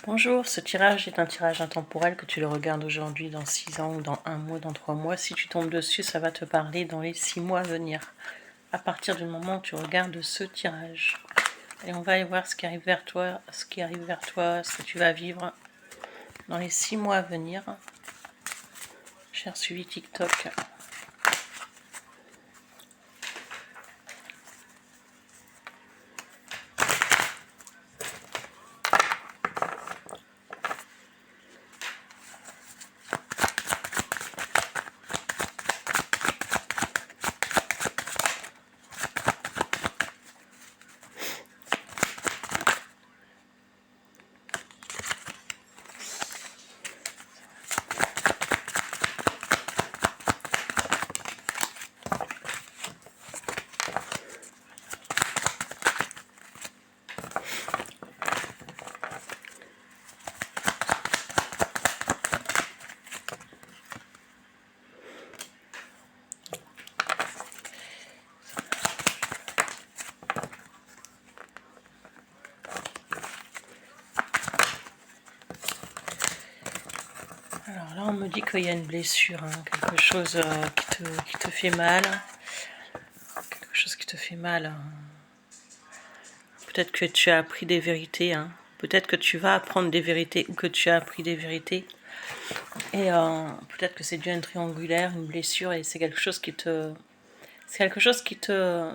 Bonjour, ce tirage est un tirage intemporel que tu le regardes aujourd'hui, dans 6 ans ou dans 1 mois, dans 3 mois. Si tu tombes dessus, ça va te parler dans les 6 mois à venir, à partir du moment où tu regardes ce tirage. Et on va aller voir ce qui arrive vers toi, ce que tu vas vivre dans les 6 mois à venir. Cher suivi TikTok. Alors là, on me dit qu'il y a une blessure, hein, quelque chose qui te fait mal. Quelque chose qui te fait mal. Peut-être que tu as appris des vérités. Hein. Peut-être que tu vas apprendre des vérités ou que tu as appris des vérités. Et peut-être que c'est dû à une triangulaire, une blessure, et c'est quelque chose qui te... C'est quelque chose qui te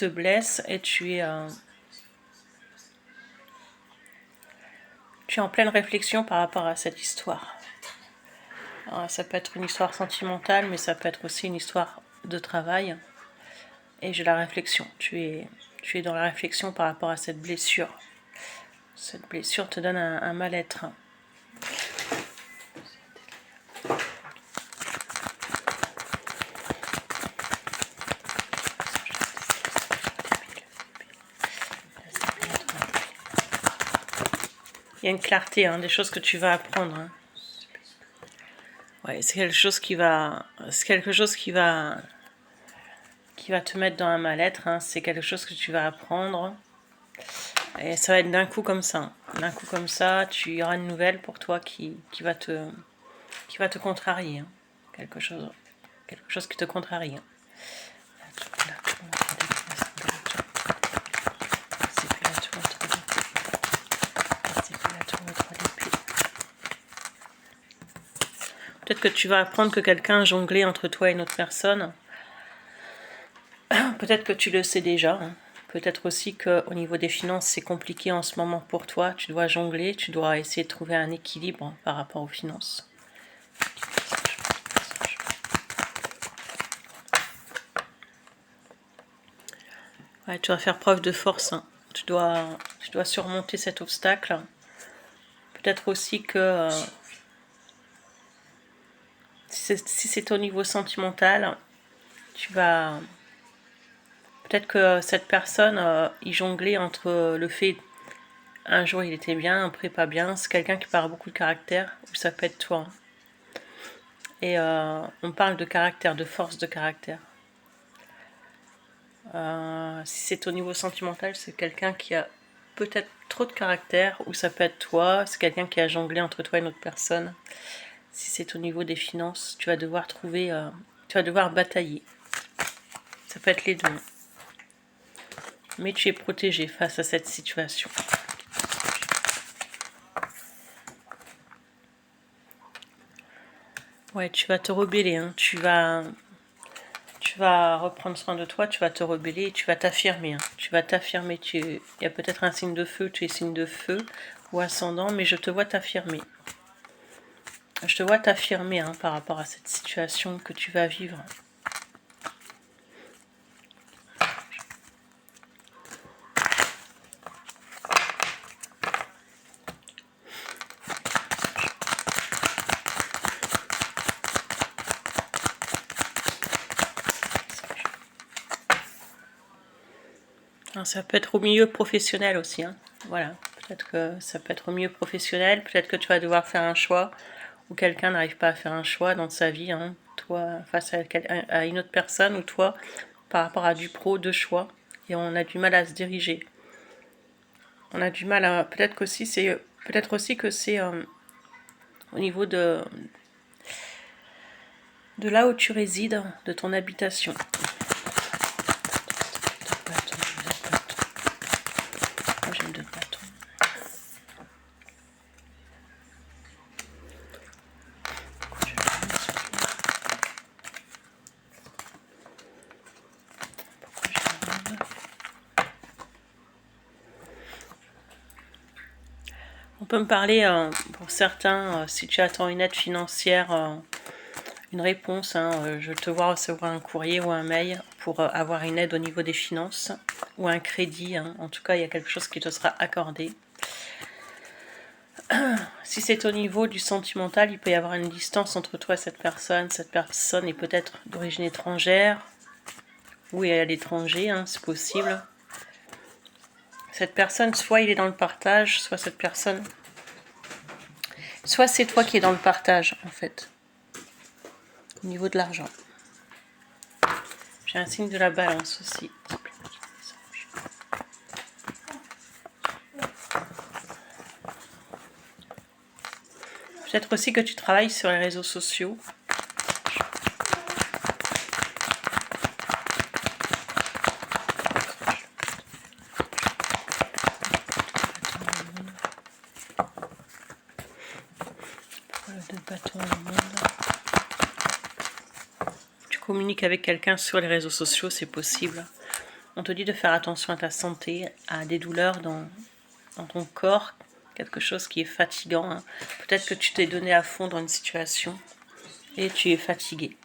blesse, et tu es en pleine réflexion par rapport à cette histoire. Alors, ça peut être une histoire sentimentale, mais ça peut être aussi une histoire de travail. Et j'ai la réflexion. Tu es dans la réflexion par rapport à cette blessure. Cette blessure te donne un mal-être. Il y a une clarté, hein, des choses que tu vas apprendre. Hein. Ouais, c'est quelque chose qui va te mettre dans un mal-être. Hein. C'est quelque chose que tu vas apprendre. Et ça va être d'un coup comme ça. D'un coup comme ça, tu auras une nouvelle pour toi qui va te contrarier. Hein. Quelque chose qui te contrarie. Hein. Peut-être que tu vas apprendre que quelqu'un a jonglé entre toi et une autre personne. Peut-être que tu le sais déjà. Hein. Peut-être aussi qu'au niveau des finances, c'est compliqué en ce moment pour toi. Tu dois jongler, tu dois essayer de trouver un équilibre par rapport aux finances. Ouais, tu dois faire preuve de force. Hein. Tu dois surmonter cet obstacle. Peut-être aussi que si c'est au niveau sentimental, tu vas... Peut-être que cette personne, y jonglait entre le fait... Un jour il était bien, après pas bien. C'est quelqu'un qui parle beaucoup de caractère, ou ça peut être toi. Et on parle de caractère, de force de caractère. Si c'est au niveau sentimental, c'est quelqu'un qui a peut-être trop de caractère, ou ça peut être toi, c'est quelqu'un qui a jonglé entre toi et une autre personne. Si c'est au niveau des finances, tu vas devoir tu vas devoir batailler. Ça peut être les deux. Mais tu es protégé face à cette situation. Ouais, tu vas te rebeller, hein. Tu vas reprendre soin de toi, tu vas te rebeller, tu vas t'affirmer. Hein. Tu vas t'affirmer. Il y a peut-être un signe de feu, tu es signe de feu ou ascendant, mais je te vois t'affirmer. Je te vois t'affirmer, hein, par rapport à cette situation que tu vas vivre. Alors, ça peut être au milieu professionnel aussi. Hein. Voilà, peut-être que ça peut être au milieu professionnel, peut-être que tu vas devoir faire un choix, ou quelqu'un n'arrive pas à faire un choix dans sa vie, hein. Toi face à une autre personne, ou toi par rapport à du pro, de choix, et on a du mal à se diriger. On a du mal à... Peut-être aussi que c'est au niveau de là où tu résides, de ton habitation. Moi j'aime deux bâtons. On peut me parler, pour certains, si tu attends une aide financière, une réponse, je te vois recevoir un courrier ou un mail pour avoir une aide au niveau des finances, ou un crédit, en tout cas il y a quelque chose qui te sera accordé. Si c'est au niveau du sentimental, il peut y avoir une distance entre toi et cette personne est peut-être d'origine étrangère, ou est à l'étranger, c'est possible. Cette personne, soit il est dans le partage, soit cette personne... Soit c'est toi qui es dans le partage, en fait. Au niveau de l'argent. J'ai un signe de la balance aussi. Peut-être aussi que tu travailles sur les réseaux sociaux. Tu communiques avec quelqu'un sur les réseaux sociaux, c'est possible. On te dit de faire attention à ta santé, à des douleurs dans ton corps, quelque chose qui est fatigant. Peut-être que tu t'es donné à fond dans une situation et tu es fatigué.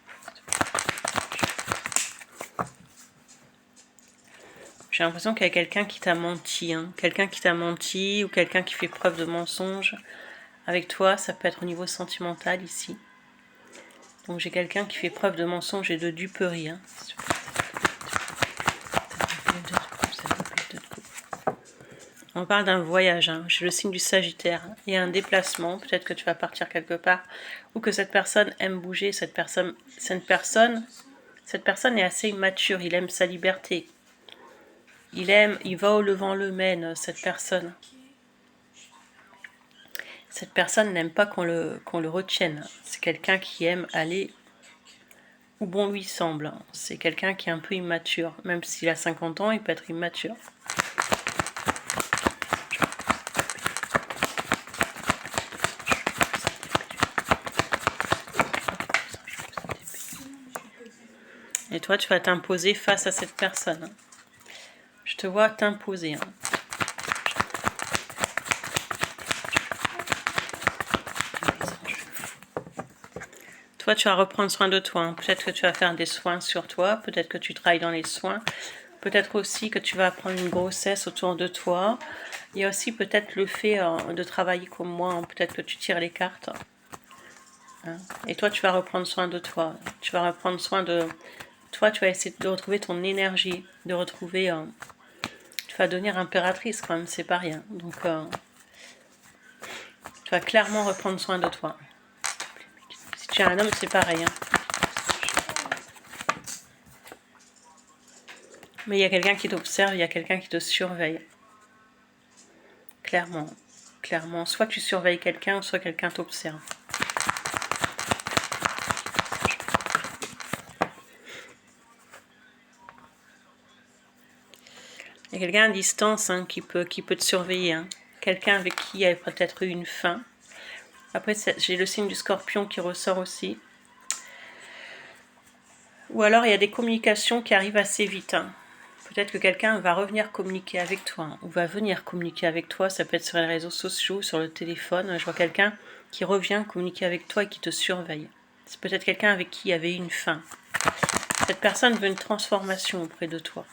J'ai l'impression qu'il y a quelqu'un qui t'a menti, quelqu'un qui t'a menti ou quelqu'un qui fait preuve de mensonge avec toi. Ça peut être au niveau sentimental ici. Donc j'ai quelqu'un qui fait preuve de mensonge et de duperie. On parle d'un voyage, j'ai le signe du Sagittaire. Il y a un déplacement, peut-être que tu vas partir quelque part, ou que cette personne aime bouger. Cette personne est assez immature, il aime sa liberté. Il va au levant le mène, cette personne. Cette personne n'aime pas qu'on le retienne. C'est quelqu'un qui aime aller où bon lui semble. C'est quelqu'un qui est un peu immature. Même s'il a 50 ans, il peut être immature. Et toi, tu vas t'imposer face à cette personne. Je te vois t'imposer. Toi, tu vas reprendre soin de toi. Peut-être que tu vas faire des soins sur toi. Peut-être que tu travailles dans les soins. Peut-être aussi que tu vas prendre une grossesse autour de toi. Il y a aussi peut-être le fait de travailler comme moi. Peut-être que tu tires les cartes. Et toi, tu vas reprendre soin de toi. Tu vas reprendre soin de... Toi, tu vas essayer de retrouver ton énergie. De retrouver... Tu vas devenir impératrice quand même, c'est pas rien. Donc, tu vas clairement reprendre soin de toi. Si tu es un homme, c'est pareil. Mais il y a quelqu'un qui t'observe, il y a quelqu'un qui te surveille. Clairement. Clairement. Soit tu surveilles quelqu'un, soit quelqu'un t'observe. Il y a quelqu'un à distance qui peut te surveiller. Quelqu'un avec qui il y a peut-être eu une fin. Après, j'ai le signe du Scorpion qui ressort aussi. Ou alors, il y a des communications qui arrivent assez vite. Peut-être que quelqu'un va revenir communiquer avec toi, ou va venir communiquer avec toi. Ça peut être sur les réseaux sociaux, sur le téléphone. Je vois quelqu'un qui revient communiquer avec toi et qui te surveille. C'est peut-être quelqu'un avec qui il y avait une fin. Cette personne veut une transformation auprès de toi.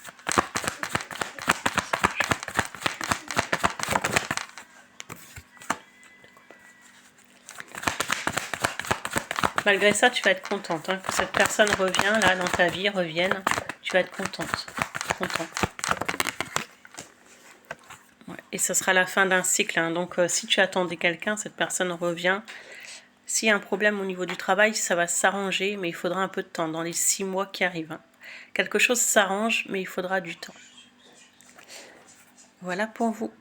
Malgré ça, tu vas être contente. Que cette personne revienne là dans ta vie, revienne. Tu vas être contente. Ouais. Et ce sera la fin d'un cycle. Donc si tu attendais quelqu'un, cette personne revient. S'il y a un problème au niveau du travail, ça va s'arranger, mais il faudra un peu de temps, dans les 6 mois qui arrivent. Quelque chose s'arrange, mais il faudra du temps. Voilà pour vous.